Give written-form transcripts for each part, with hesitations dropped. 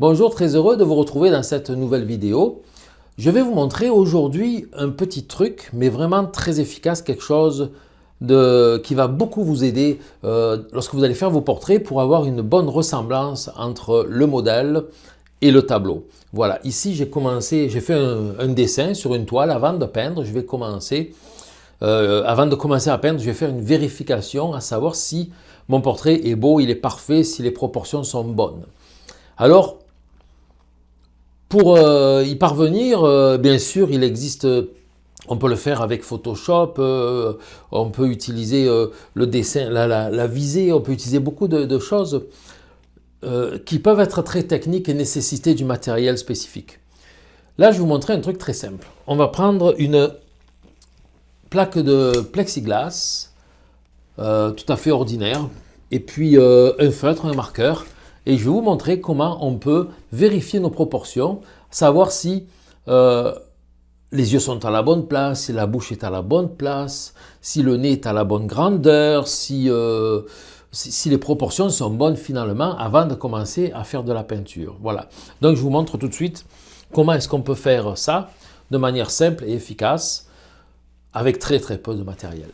Bonjour, très heureux de vous retrouver dans cette nouvelle vidéo. Je vais vous montrer aujourd'hui un petit truc, mais vraiment très efficace, quelque chose qui va beaucoup vous aider lorsque vous allez faire vos portraits pour avoir une bonne ressemblance entre le modèle et le tableau. Voilà, ici j'ai fait un dessin sur une toile avant de peindre. Avant de commencer à peindre, je vais faire une vérification à savoir si mon portrait est beau, il est parfait, si les proportions sont bonnes. Alors, pour y parvenir, bien sûr, il existe, on peut le faire avec Photoshop, on peut utiliser le dessin, la visée, on peut utiliser beaucoup de choses qui peuvent être très techniques et nécessiter du matériel spécifique. Là, je vais vous montrer un truc très simple. On va prendre une plaque de plexiglas, tout à fait ordinaire, et puis un feutre, un marqueur. Et je vais vous montrer comment on peut vérifier nos proportions, savoir si les yeux sont à la bonne place, si la bouche est à la bonne place, si le nez est à la bonne grandeur, si les proportions sont bonnes finalement avant de commencer à faire de la peinture. Voilà. Donc je vous montre tout de suite comment est-ce qu'on peut faire ça de manière simple et efficace avec très peu de matériel.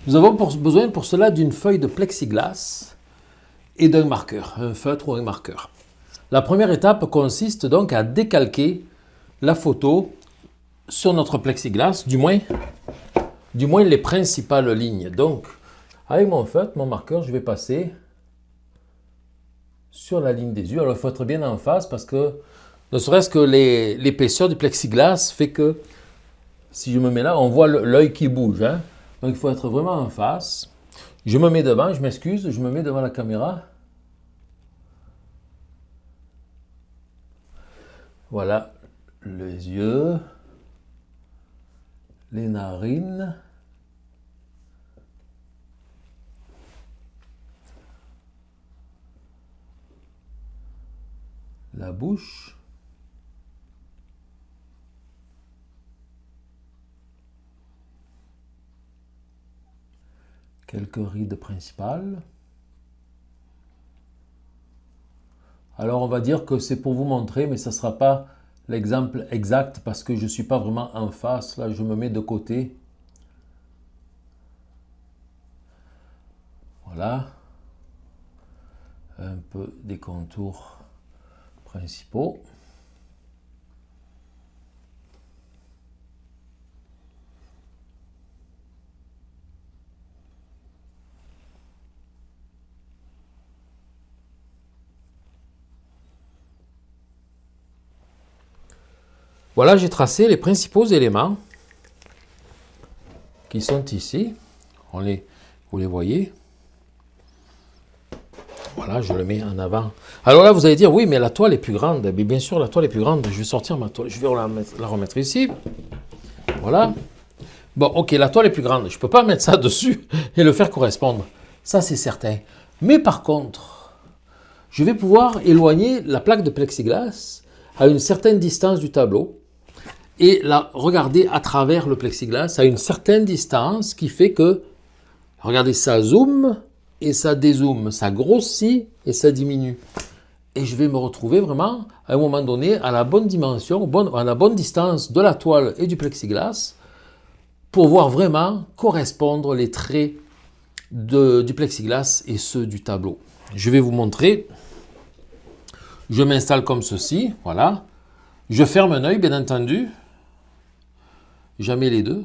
Nous avons besoin pour cela d'une feuille de plexiglas et d'un marqueur, un feutre ou un marqueur. La première étape consiste donc à décalquer la photo sur notre plexiglas, du moins les principales lignes. Donc, avec mon feutre, mon marqueur, je vais passer sur la ligne des yeux. Alors, il faut être bien en face parce que, ne serait-ce que l'épaisseur du plexiglas fait que, si je me mets là, on voit l'œil qui bouge. Hein? Donc, il faut être vraiment en face. Je me mets devant, je m'excuse, je me mets devant la caméra. Voilà, les yeux, les narines, la bouche, quelques rides principales. Alors on va dire que c'est pour vous montrer, mais ça ne sera pas l'exemple exact parce que je ne suis pas vraiment en face. Là, je me mets de côté. Voilà. Un peu des contours principaux. Voilà, j'ai tracé les principaux éléments qui sont ici. Vous les voyez. Voilà, je le mets en avant. Alors là, vous allez dire, oui, mais la toile est plus grande. Mais bien sûr, la toile est plus grande. Je vais sortir ma toile. Je vais la remettre ici. Voilà. Bon, ok, la toile est plus grande. Je ne peux pas mettre ça dessus et le faire correspondre. Ça, c'est certain. Mais par contre, je vais pouvoir éloigner la plaque de plexiglas à une certaine distance du tableau et la regarder à travers le plexiglas à une certaine distance qui fait que, regardez, ça zoome et ça dézoome, ça grossit et ça diminue. Et je vais me retrouver vraiment, à un moment donné, à la bonne dimension, à la bonne distance de la toile et du plexiglas pour voir vraiment correspondre les traits du plexiglas et ceux du tableau. Je vais vous montrer. Je m'installe comme ceci, voilà. Je ferme un œil, bien entendu. Jamais les deux.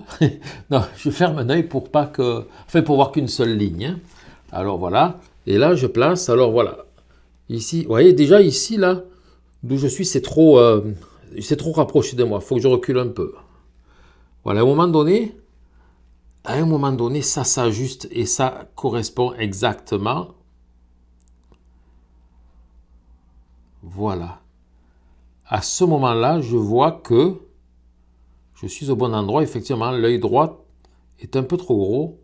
Non, je ferme un œil pour voir qu'une seule ligne. Hein. Alors voilà. Et là, je place. Alors voilà. Ici, vous voyez, déjà ici, là, d'où je suis, c'est trop rapproché de moi. Il faut que je recule un peu. Voilà, à un moment donné, ça s'ajuste et ça correspond exactement. Voilà. À ce moment-là, je vois que je suis au bon endroit. Effectivement, l'œil droit est un peu trop gros.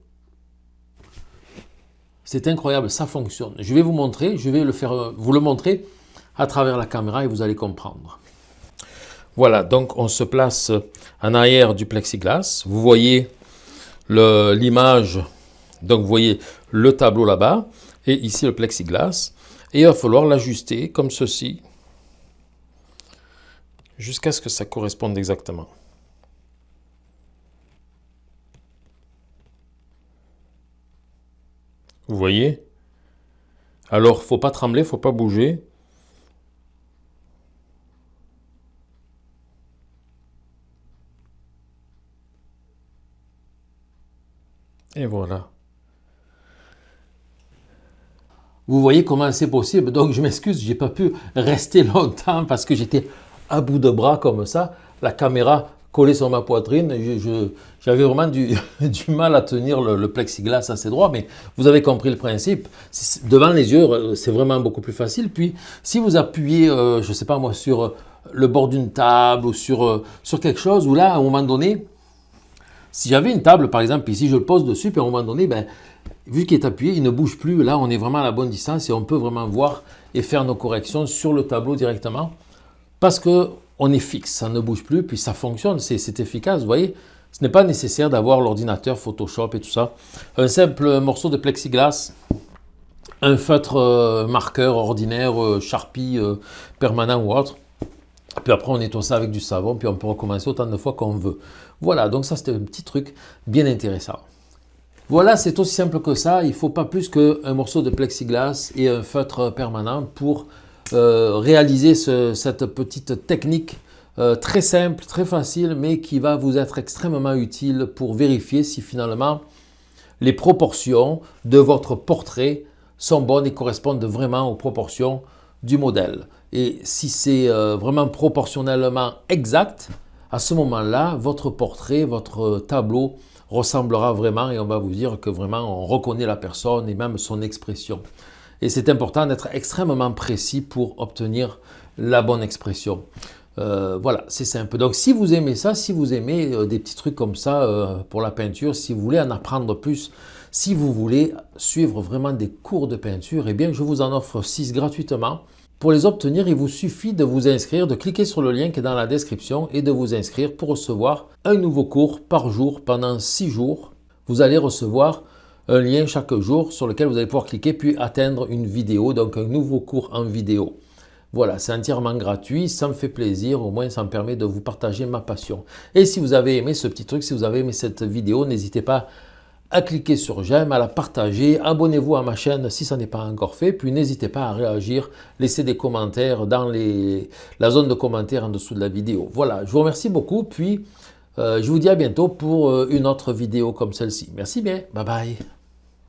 C'est incroyable, ça fonctionne. Je vais vous montrer, vous le montrer à travers la caméra et vous allez comprendre. Voilà, donc on se place en arrière du plexiglas. Vous voyez l'image, donc vous voyez le tableau là-bas et ici le plexiglas. Et il va falloir l'ajuster comme ceci. jusqu'à ce que ça corresponde exactement. Vous voyez? Alors, faut pas trembler, faut pas bouger. Et voilà. Vous voyez comment c'est possible. Donc, je m'excuse, j'ai pas pu rester longtemps parce que j'étais à bout de bras comme ça. La caméra collée sur ma poitrine. J'avais vraiment du mal à tenir le plexiglas assez droit. Mais vous avez compris le principe. Devant les yeux, c'est vraiment beaucoup plus facile. Puis, si vous appuyez, je ne sais pas moi, sur le bord d'une table ou sur quelque chose, où là, à un moment donné, si j'avais une table, par exemple, ici, je le pose dessus, puis à un moment donné, ben, vu qu'il est appuyé, il ne bouge plus. Là, on est vraiment à la bonne distance et on peut vraiment voir et faire nos corrections sur le tableau directement parce qu'on est fixe, ça ne bouge plus, puis ça fonctionne, c'est efficace, vous voyez. Ce n'est pas nécessaire d'avoir l'ordinateur Photoshop et tout ça. Un simple morceau de plexiglas, un feutre marqueur ordinaire, Sharpie permanent ou autre. Puis après, on nettoie ça avec du savon, puis on peut recommencer autant de fois qu'on veut. Voilà, donc ça, c'était un petit truc bien intéressant. Voilà, c'est aussi simple que ça. Il ne faut pas plus qu'un morceau de plexiglas et un feutre permanent pour réaliser cette petite technique très simple, très facile, mais qui va vous être extrêmement utile pour vérifier si finalement les proportions de votre portrait sont bonnes et correspondent vraiment aux proportions du modèle. Et si c'est vraiment proportionnellement exact, à ce moment-là, votre portrait, votre tableau ressemblera vraiment et on va vous dire que vraiment on reconnaît la personne et même son expression. Et c'est important d'être extrêmement précis pour obtenir la bonne expression. Voilà, c'est simple. Donc si vous aimez ça, si vous aimez des petits trucs comme ça pour la peinture, si vous voulez en apprendre plus, si vous voulez suivre vraiment des cours de peinture, eh bien je vous en offre 6 gratuitement. Pour les obtenir, il vous suffit de vous inscrire, de cliquer sur le lien qui est dans la description et de vous inscrire pour recevoir un nouveau cours par jour pendant 6 jours. Vous allez recevoir un lien chaque jour sur lequel vous allez pouvoir cliquer puis atteindre une vidéo, donc un nouveau cours en vidéo. Voilà, c'est entièrement gratuit, ça me fait plaisir, au moins ça me permet de vous partager ma passion. Et si vous avez aimé ce petit truc, si vous avez aimé cette vidéo, n'hésitez pas à cliquer sur j'aime, à la partager, abonnez-vous à ma chaîne si ça n'est pas encore fait, puis n'hésitez pas à réagir, laissez des commentaires dans la zone de commentaires en dessous de la vidéo. Voilà, je vous remercie beaucoup, puis je vous dis à bientôt pour une autre vidéo comme celle-ci. Merci bien, bye bye.